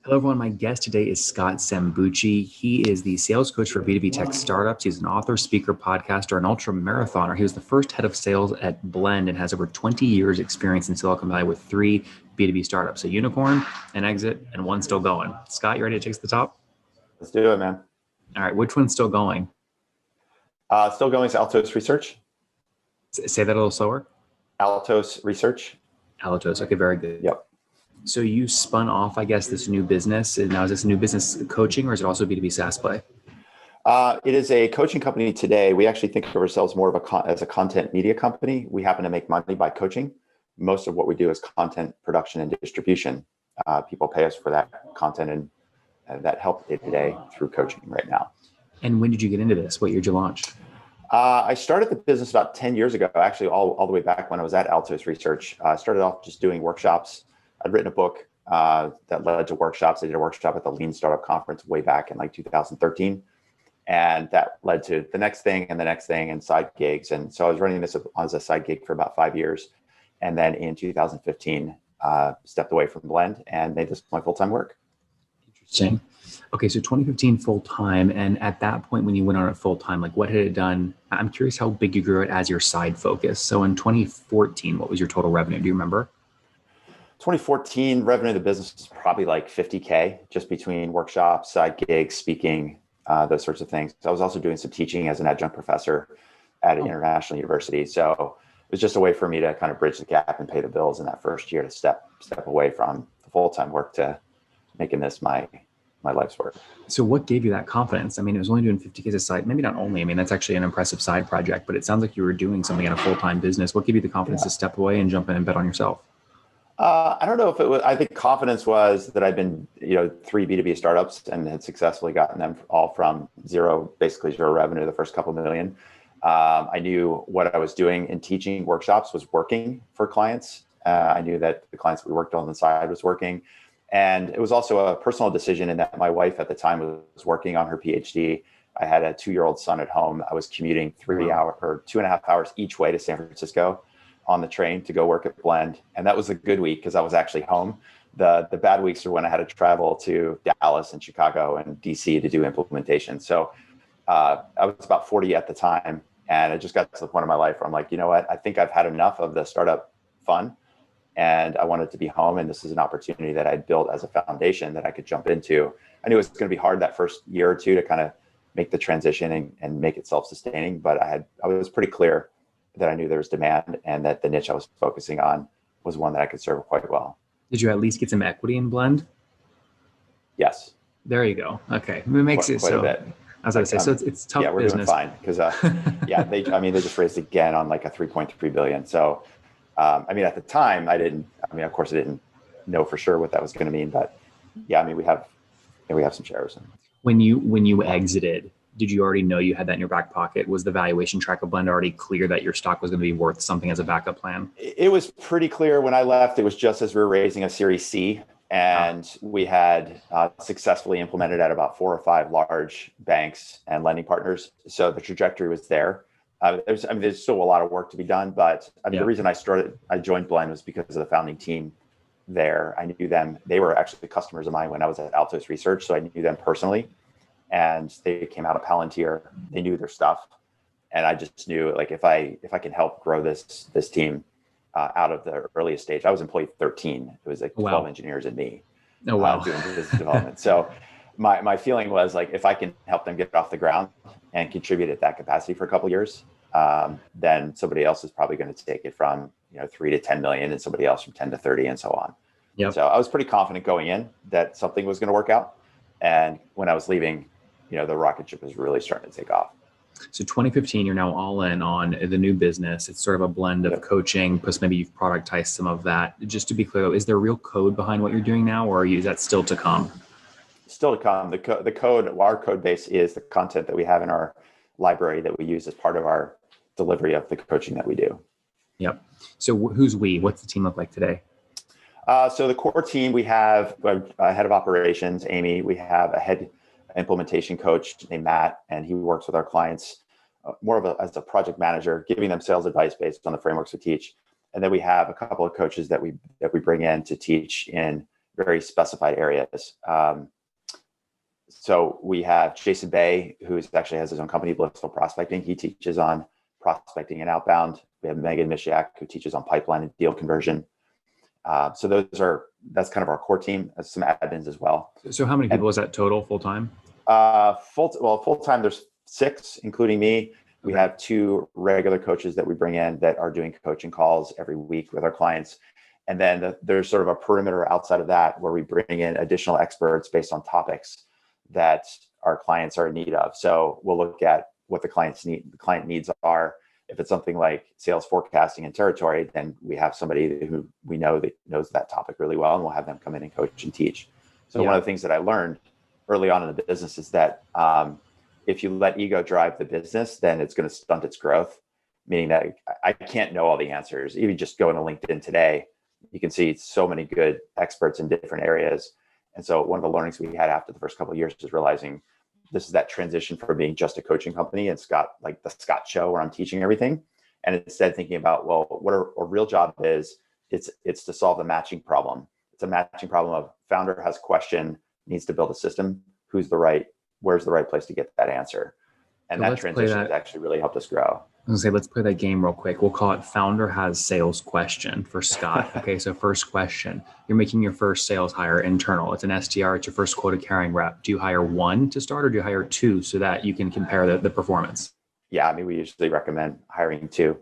Hello, everyone. My guest today is Scott Sambucci. He is the sales coach for B2B tech startups. He's an author, speaker, podcaster, and ultra marathoner. He was the first head of sales at Blend and has over 20 years experience in Silicon Valley with 3 B2B startups, a unicorn, an exit, and one still going. Scott, you ready to take the top? Let's do it, man. All right. Which one's still going? Still going to Altos Research. Say that a little slower. Altos Research. Altos. Okay, very good. Yep. So you spun off, I guess, this new business. And now is this a new business coaching or is it also B2B SaaS play? It is a coaching company today. We actually think of ourselves more of as a content media company. We happen to make money by coaching. Most of what we do is content production and distribution. People pay us for that content and that help day to day through coaching right now. And when did you get into this? What year did you launch? I started the business about 10 years ago, actually all the way back when I was at Altos Research. I started off just doing workshops. I'd written a book that led to workshops. I did a workshop at the Lean Startup Conference way back in like 2013. And that led to the next thing and the next thing and side gigs. And so I was running this as a side gig for about 5 years. And then in 2015, stepped away from Blend and made this my full-time work. Interesting. Okay, so 2015 full-time. And at that point, when you went on it full-time, like what had it done? I'm curious how big you grew it as your side focus. So in 2014, what was your total revenue? Do you remember? 2014 revenue of the business was probably like 50K just between workshops, side gigs, speaking, those sorts of things. So I was also doing some teaching as an adjunct professor at an international university. So it was just a way for me to kind of bridge the gap and pay the bills in that first year to step away from the full-time work to making this my life's work. So what gave you that confidence? I mean, it was only doing 50K as a side, maybe not only, I mean, that's actually an impressive side project, but it sounds like you were doing something in a full-time business. What gave you the confidence to step away and jump in and bet on yourself? I don't know if it was, I think confidence was that I'd been, 3 B2B startups and had successfully gotten them all from basically zero revenue, the first couple million. I knew what I was doing in teaching workshops was working for clients. I knew that the clients we worked on the side was working. And it was also a personal decision in that my wife at the time was working on her PhD. I had a 2-year-old son at home. I was commuting 2.5 hours each way to San Francisco on the train to go work at Blend. And that was a good week because I was actually home. The bad weeks are when I had to travel to Dallas and Chicago and DC to do implementation. So I was about 40 at the time. And it just got to the point in my life where I'm like, you know what, I think I've had enough of the startup fun and I wanted to be home. And this is an opportunity that I'd built as a foundation that I could jump into. I knew it was going to be hard that first year or two to kind of make the transition and make it self-sustaining. But I was pretty clear that I knew there was demand and that the niche I was focusing on was one that I could serve quite well. Did you at least get some equity in Blend? Yes. There you go. Okay. It makes it quite so. a bit. As I say, so it's tough. Yeah, we're business. doing fine because they just raised again on like a 3.3 billion. So at the time of course I didn't know for sure what that was going to mean, but yeah, we have some shares. When you exited, did you already know you had that in your back pocket? Was the valuation track of Blend already clear that your stock was going to be worth something as a backup plan? It was pretty clear when I left. It was just as we were raising a Series C, and we had successfully implemented at about 4 or 5 large banks and lending partners. So the trajectory was there. There's still a lot of work to be done, but the reason I joined Blend was because of the founding team there. I knew them. They were actually customers of mine when I was at Altos Research, so I knew them personally. And they came out of Palantir. They knew their stuff, and I just knew like if I can help grow this team out of the earliest stage. I was employee 13. It was like 12 engineers and me doing business development. So my feeling was like if I can help them get off the ground and contribute at that capacity for a couple of years, then somebody else is probably going to take it from 3 to 10 million, and somebody else from 10 to 30, and so on. Yep. So I was pretty confident going in that something was going to work out, and when I was leaving, the rocket ship was really starting to take off. So 2015, you're now all in on the new business. It's sort of a blend of coaching, plus maybe you've productized some of that. Just to be clear, though, is there real code behind what you're doing now, or is that still to come? Still to come. The code, our code base is the content that we have in our library that we use as part of our delivery of the coaching that we do. Yep. So who's we? What's the team look like today? So the core team, we have a head of operations, Amy. We have a head implementation coach named Matt, and he works with our clients as a project manager, giving them sales advice based on the frameworks we teach. And then we have a couple of coaches that we bring in to teach in very specified areas. So we have Jason Bay, who actually has his own company, Blissful Prospecting. He teaches on prospecting and outbound. We have Megan Mishiak, who teaches on pipeline and deal conversion. So that's kind of our core team. There's some admins as well. So how many people is that total full time? Full time, there's 6, including me. We have 2 regular coaches that we bring in that are doing coaching calls every week with our clients. And then there's sort of a perimeter outside of that where we bring in additional experts based on topics that our clients are in need of. So we'll look at what the client needs are. If it's something like sales forecasting and territory, then we have somebody who we know that knows that topic really well, and we'll have them come in and coach and teach. So one of the things that I learned early on in the business is that if you let ego drive the business, then it's going to stunt its growth, meaning that I can't know all the answers. Even just going to LinkedIn today, you can see so many good experts in different areas. And so one of the learnings we had after the first couple of years is realizing this is that transition from being just a coaching company and Scott, like the Scott show where I'm teaching everything. And instead thinking about, well, what a real job is, it's to solve the matching problem. It's a matching problem of founder has a question, needs to build a system. Where's the right place to get that answer? And so that transition has actually really helped us grow. I was gonna say, let's play that game real quick. We'll call it Founder Has Sales Question for Scott. Okay, so first question. You're making your first sales hire internal. It's an SDR, it's your first quota carrying rep. Do you hire 1 to start or do you hire 2 so that you can compare the performance? Yeah, I mean, we usually recommend hiring 2.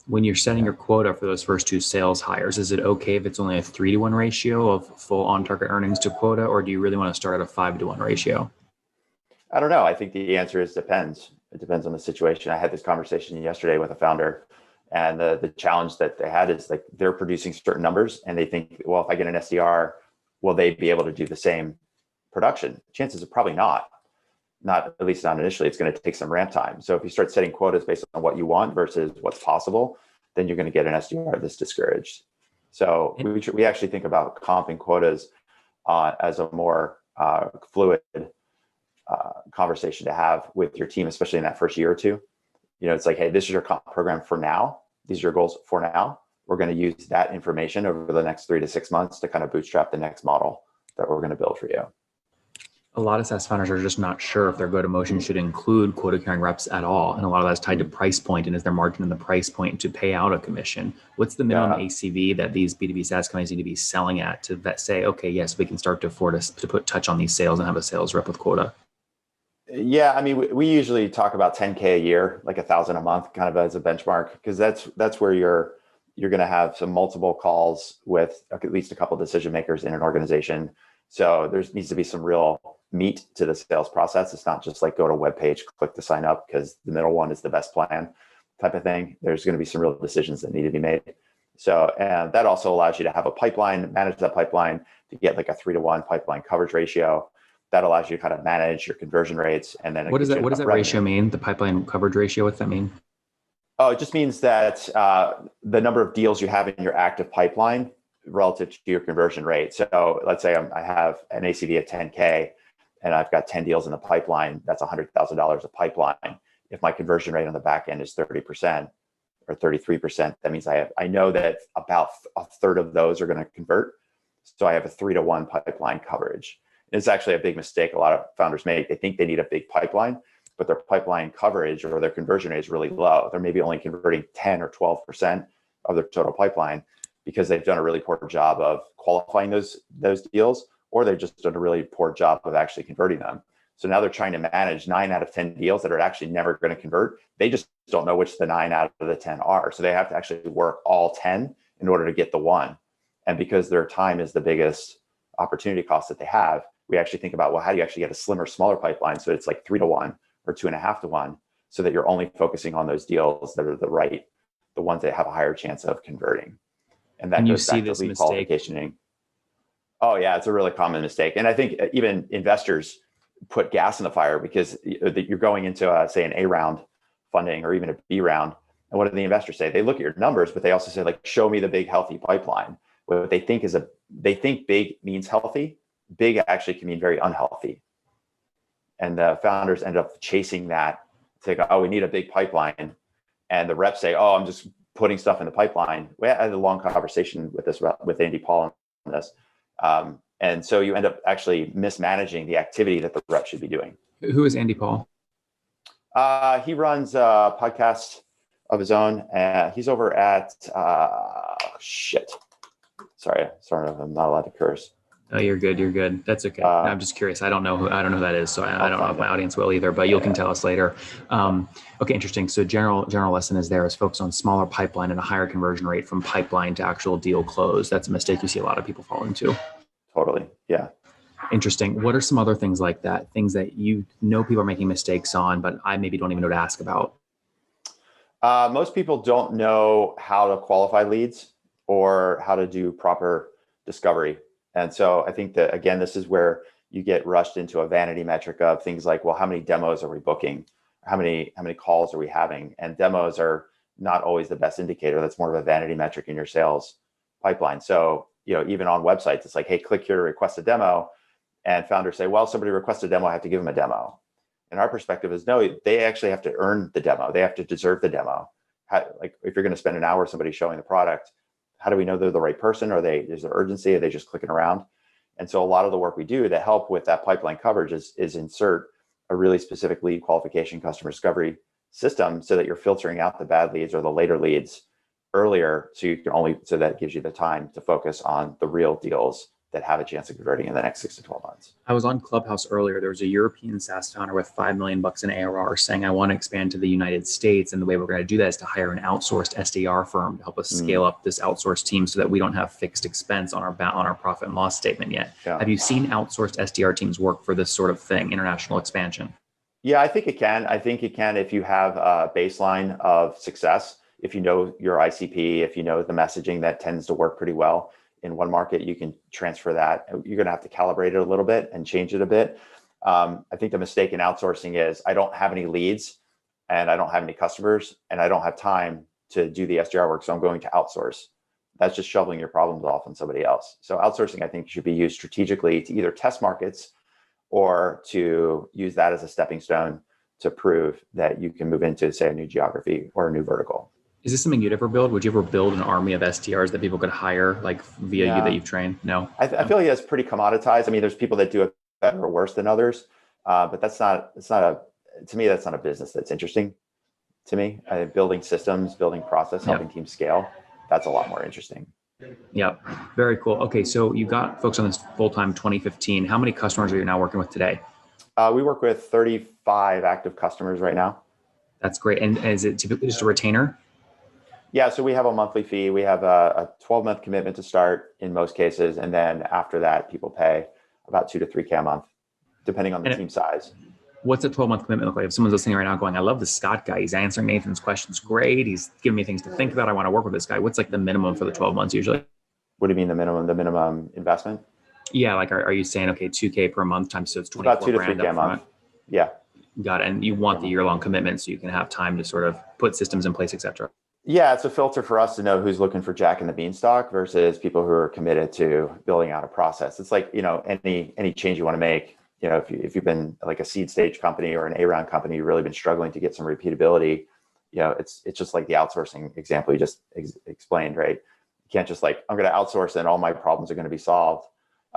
When you're setting your quota for those first 2 sales hires, is it okay if it's only a 3-to-1 ratio of full on-target earnings to quota, or do you really want to start at a 5-to-1 ratio? I don't know. I think the answer is depends. It depends on the situation. I had this conversation yesterday with a founder, and the challenge that they had is like they're producing certain numbers and they think, well, if I get an SDR, will they be able to do the same production? Chances are probably not at least not initially. It's going to take some ramp time. So if you start setting quotas based on what you want versus what's possible, then you're going to get an SDR that's discouraged. So we actually think about comping quotas as a more fluid conversation to have with your team, especially in that first year or 2. It's like, hey, this is your comp program for now. These are your goals for now. We're going to use that information over the next 3 to 6 months to kind of bootstrap the next model that we're going to build for you. A lot of SaaS founders are just not sure if their go-to-motion should include quota carrying reps at all. And a lot of that's tied to price point, and is there margin in the price point to pay out a commission? What's the minimum ACV that these B2B SaaS companies need to be selling at to say, okay, yes, we can start to afford to put touch on these sales and have a sales rep with quota? Yeah, I mean, we usually talk about 10K a year, like 1,000 a month, kind of as a benchmark, because that's where you're going to have some multiple calls with at least a couple of decision makers in an organization. So there needs to be some real meat to the sales process. It's not just like go to a web page, click to sign up because the middle one is the best plan type of thing. There's going to be some real decisions that need to be made. So, and that also allows you to have a pipeline, manage that pipeline to get like a 3-to-1 pipeline coverage ratio. That allows you to kind of manage your conversion rates. And then what does that ratio mean? The pipeline coverage ratio, what's that mean? Oh, it just means that the number of deals you have in your active pipeline relative to your conversion rate. So let's say I have an ACV of 10K and I've got 10 deals in the pipeline. That's $100,000 of pipeline. If my conversion rate on the back end is 30% or 33%, that means I know that about a third of those are going to convert. So I have a 3-to-1 pipeline coverage. It's actually a big mistake a lot of founders make. They think they need a big pipeline, but their pipeline coverage or their conversion rate is really low. They're maybe only converting 10 or 12% of their total pipeline because they've done a really poor job of qualifying those deals, or they've just done a really poor job of actually converting them. So now they're trying to manage 9 out of 10 deals that are actually never going to convert. They just don't know which the 9 out of the 10 are. So they have to actually work all 10 in order to get the one. And because their time is the biggest opportunity cost that they have, we actually think about, well, how do you actually get a slimmer, smaller pipeline? So it's like 3-to-1 or 2.5-to-1, so that you're only focusing on those deals that are the ones that have a higher chance of converting. And that goes back to lead qualificationing. Oh yeah, it's a really common mistake. And I think even investors put gas in the fire because you're going into say an A round funding or even a B round. And what do the investors say? They look at your numbers, but they also say like, show me the big healthy pipeline. What they think is they think big means healthy. Big actually can mean very unhealthy. And the founders end up chasing that. Say, oh, we need a big pipeline. And the reps say, oh, I'm just putting stuff in the pipeline. We had a long conversation with Andy Paul on this. And so you end up actually mismanaging the activity that the rep should be doing. Who is Andy Paul? He runs a podcast of his own. He's over at Sorry, I'm not allowed to curse. Oh, you're good. You're good. That's okay. No, I'm just curious. I don't know who that is, so I don't know if my audience will either. But you can tell us later. Okay, interesting. So general lesson is there is focus on smaller pipeline and a higher conversion rate from pipeline to actual deal close. That's a mistake you see a lot of people fall into. Totally. Yeah. Interesting. What are some other things like that? Things that you know people are making mistakes on, but I maybe don't even know to ask about. Most people don't know how to qualify leads or how to do proper discovery. And so I think that, again, this is where you get rushed into a vanity metric of things like, well, how many demos are we booking? How many calls are we having? And demos are not always the best indicator. That's more of a vanity metric in your sales pipeline. So, even on websites, it's like, hey, click here to request a demo. And founders say, well, somebody requests a demo, I have to give them a demo. And our perspective is, no, they actually have to earn the demo. They have to deserve the demo. Like if you're going to spend an hour somebody showing the product, how do we know they're the right person? Is there urgency? Are they just clicking around? And so a lot of the work we do to help with that pipeline coverage is insert a really specific lead qualification customer discovery system so that you're filtering out the bad leads or the later leads earlier. So that gives you the time to focus on the real deals that have a chance of converting in the next 6 to 12 months. I was on Clubhouse earlier. There was a European SaaS founder with $5 million in ARR saying, I want to expand to the United States. And the way we're going to do that is to hire an outsourced SDR firm to help us scale up this outsourced team so that we don't have fixed expense on our profit and loss statement yet. Yeah. Have you seen outsourced SDR teams work for this sort of thing, international expansion? Yeah, I think it can. I think it can if you have a baseline of success, if you know your ICP, if you know the messaging that tends to work pretty well in one market, you can transfer that. You're going to have to calibrate it a little bit and change it a bit. I think the mistake in outsourcing is I don't have any leads and I don't have any customers and I don't have time to do the SDR work. So I'm going to outsource. That's just shoveling your problems off on somebody else. So outsourcing, I think, should be used strategically to either test markets or to use that as a stepping stone to prove that you can move into, say, a new geography or a new vertical. Is this something you'd ever build? Would you ever build an army of SDRs that people could hire like via you that you've trained? No. I feel like that's pretty commoditized. I mean, there's people that do it better or worse than others, but to me, that's not a business that's interesting to me. Building systems, building process, helping teams scale, that's a lot more interesting. Yep. Very cool. Okay. So you got folks on this full-time 2015. How many customers are you now working with today? We work with 35 active customers right now. That's great. And is it typically just a retainer? Yeah, so we have a monthly fee. We have a 12-month commitment to start in most cases. And then after that, people pay about $2,000 to $3,000 a month, depending on the team size. What's a 12-month commitment look like? If someone's listening right now going, I love this Scott guy. He's answering Nathan's questions great. He's giving me things to think about. I want to work with this guy. What's like the minimum for the 12 months usually? What do you mean the minimum investment? Yeah, like are you saying, okay, $2,000 per month times, so it's 24 about $2,000 to $3,000 a month. Yeah. Got it. And you want the year-long commitment so you can have time to sort of put systems in place, et cetera. Yeah, it's a filter for us to know who's looking for Jack and the Beanstalk versus people who are committed to building out a process. It's like, any change you want to make, if you've been like a seed stage company or an A-round company, you've really been struggling to get some repeatability, it's just like the outsourcing example you just explained, right? You can't just like, I'm going to outsource and all my problems are going to be solved.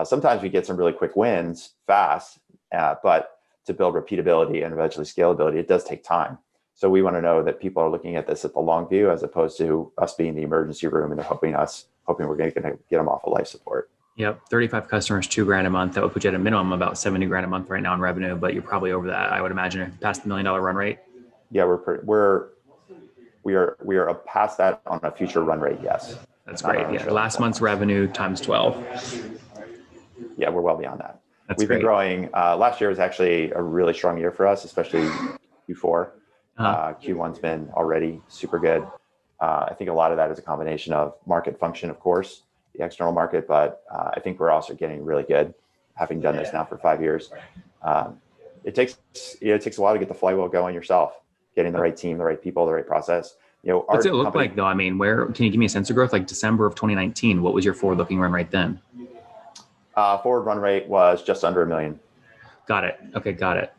Sometimes we get some really quick wins fast, but to build repeatability and eventually scalability, it does take time. So we want to know that people are looking at this at the long view, as opposed to us being the emergency room and they're hoping we're going to get them off of life support. Yep. 35 customers, $2,000 a month. That would put you at a minimum about $70,000 a month right now in revenue, but you're probably over that, I would imagine, past the $1 million run rate. Yeah, we are past that on a future run rate. Yes. That's great. Yeah. Last month's revenue times 12. Yeah, we're well beyond that. That's We've great. been growing. Last year was actually a really strong year for us, especially Q4. Q1's been already super good. I think a lot of that is a combination of market function, of course, the external market, but I think we're also getting really good, having done this now for 5 years. It takes a while to get the flywheel going yourself, getting the right team, the right people, the right process. What's it look like though? I mean, can you give me a sense of growth? Like December of 2019, what was your forward-looking run rate then? Forward run rate was just under $1 million. Got it. Okay, got it.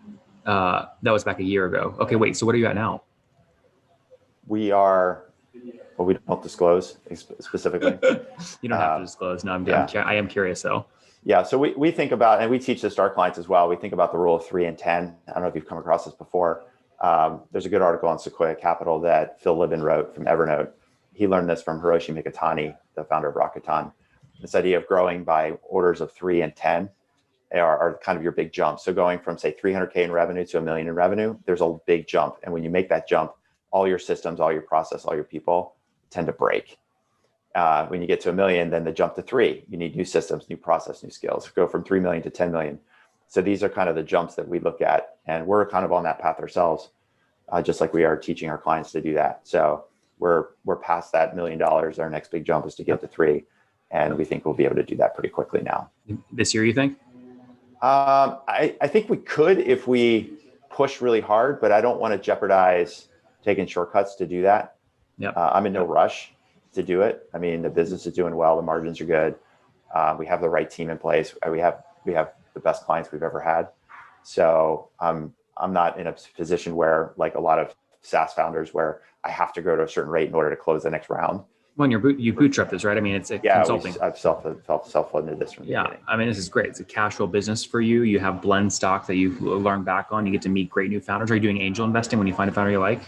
That was back a year ago. Okay, wait. So what are you at now? We are what we don't disclose specifically. You don't have to disclose. No, I am curious though. Yeah. So we think about, and we teach this to our clients as well. We think about the rule of 3 and 10. I don't know if you've come across this before. There's a good article on Sequoia Capital that Phil Libin wrote from Evernote. He learned this from Hiroshi Mikitani, the founder of Rakuten. This idea of growing by orders of 3 and 10 are kind of your big jumps. So going from say 300K in revenue to $1 million in revenue, there's a big jump. And when you make that jump, all your systems, all your process, all your people tend to break. When you get to $1 million, then the jump to 3, you need new systems, new process, new skills. Go from 3 million to 10 million. So these are kind of the jumps that we look at, and we're kind of on that path ourselves, just like we are teaching our clients to do that. So we're past that $1 million. Our next big jump is to get to 3, and we think we'll be able to do that pretty quickly now. This year, you think? I think we could if we push really hard, but I don't want to jeopardize taking shortcuts to do that. Yep. I'm in no rush to do it. I mean, the business is doing well. The margins are good. We have the right team in place. We have the best clients we've ever had. So I'm not in a position where, like a lot of SaaS founders, where I have to grow to a certain rate in order to close the next round. Well, you bootstrapped this, right? I mean, it's a consulting. I've self-funded this from the beginning. I mean, this is great. It's a cash flow business for you. You have blend stock that you learn back on. You get to meet great new founders. Are you doing angel investing when you find a founder you like?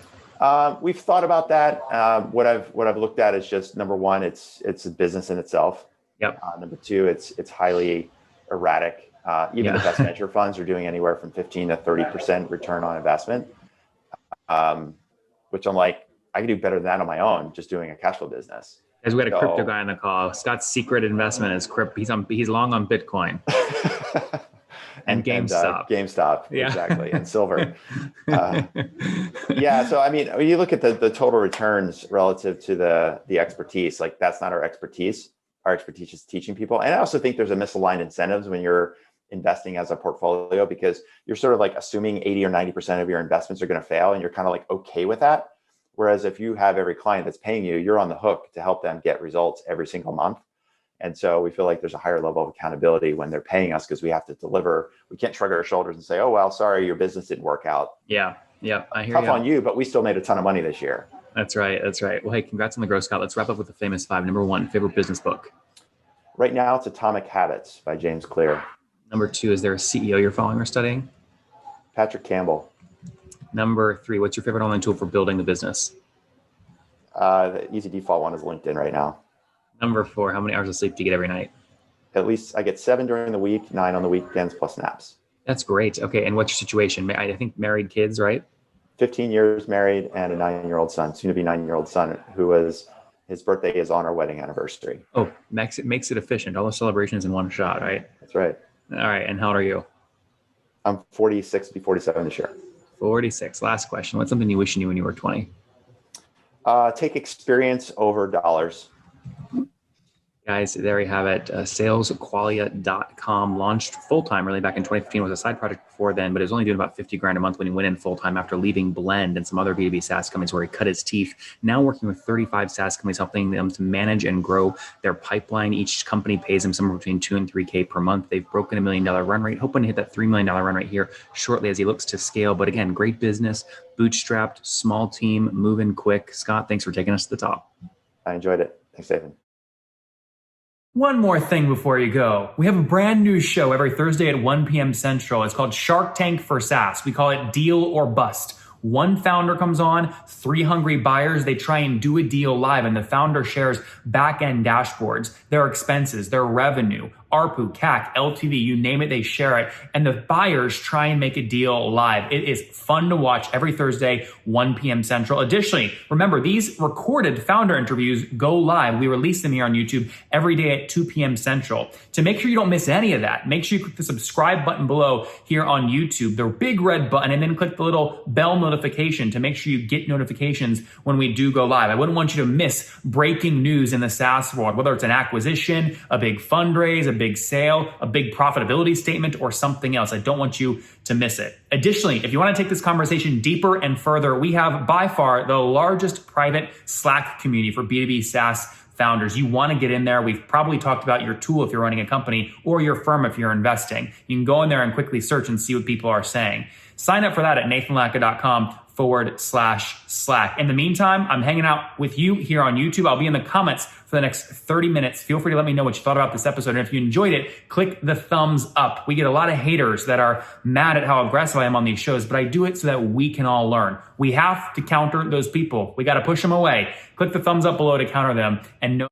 We've thought about that. What I've looked at is just, number one, it's a business in itself. Yep. Number two, it's highly erratic. Even the best venture funds are doing anywhere from 15 to 30% return on investment, which I'm like, I can do better than that on my own, just doing a cash flow business. As we had a crypto guy on the call, Scott's secret investment is crypto. He's long on Bitcoin. And GameStop. GameStop, yeah. Exactly, and silver. So I mean, when you look at the total returns relative to the expertise, like that's not our expertise. Our expertise is teaching people. And I also think there's a misaligned incentives when you're investing as a portfolio, because you're sort of like assuming 80 or 90% of your investments are going to fail, and you're kind of like okay with that. Whereas if you have every client that's paying you, you're on the hook to help them get results every single month. And so we feel like there's a higher level of accountability when they're paying us, because we have to deliver. We can't shrug our shoulders and say, oh, well, sorry, your business didn't work out. Yeah. I hear Tough on you, but we still made a ton of money this year. That's right. Well, hey, congrats on the growth, Scott. Let's wrap up with the famous 5. Number 1, favorite business book. Right now, it's Atomic Habits by James Clear. Number 2, is there a CEO you're following or studying? Patrick Campbell. Number 3, what's your favorite online tool for building the business? The easy default one is LinkedIn right now. Number 4, how many hours of sleep do you get every night? At least I get 7 during the week, 9 on the weekends, plus naps. That's great. Okay. And what's your situation? I think married, kids, right? 15 years married, and a 9-year-old son, soon to be 9-year-old son, his birthday is on our wedding anniversary. Oh, makes it efficient. All the celebrations in one shot, right? That's right. All right. And how old are you? I'm 46, be 47 this year. 46. Last question. What's something you wish you knew when you were 20? Take experience over dollars. Guys, there you have it. SalesQualia.com launched full-time really back in 2015. It was a side project before then, but it was only doing about 50 grand a month when he went in full-time after leaving Blend and some other B2B SaaS companies where he cut his teeth. Now working with 35 SaaS companies, helping them to manage and grow their pipeline. Each company pays him somewhere between 2 and 3K per month. They've broken $1 million run rate, hoping to hit that $3 million run rate here shortly as he looks to scale. But again, great business, bootstrapped, small team, moving quick. Scott, thanks for taking us to the top. I enjoyed it. Thanks, David. One more thing before you go. We have a brand new show every Thursday at 1 p.m. Central. It's called Shark Tank for SaaS. We call it Deal or Bust. One founder comes on, 3 hungry buyers. They try and do a deal live, and the founder shares back-end dashboards, their expenses, their revenue, ARPU, CAC, LTV, you name it, they share it. And the buyers try and make a deal live. It is fun to watch every Thursday, 1 p.m. Central. Additionally, remember, these recorded founder interviews go live. We release them here on YouTube every day at 2 p.m. Central. To make sure you don't miss any of that, make sure you click the subscribe button below here on YouTube, the big red button, and then click the little bell notification to make sure you get notifications when we do go live. I wouldn't want you to miss breaking news in the SaaS world, whether it's an acquisition, a big fundraise, a big sale, a big profitability statement, or something else. I don't want you to miss it. Additionally, if you want to take this conversation deeper and further, we have by far the largest private Slack community for B2B SaaS founders. You want to get in there. We've probably talked about your tool if you're running a company, or your firm if you're investing. You can go in there and quickly search and see what people are saying. Sign up for that at nathanlatka.com YouTube.com/Slack. In the meantime, I'm hanging out with you here on YouTube. I'll be in the comments for the next 30 minutes. Feel free to let me know what you thought about this episode. And if you enjoyed it, click the thumbs up. We get a lot of haters that are mad at how aggressive I am on these shows, but I do it so that we can all learn. We have to counter those people. We got to push them away. Click the thumbs up below to counter them and know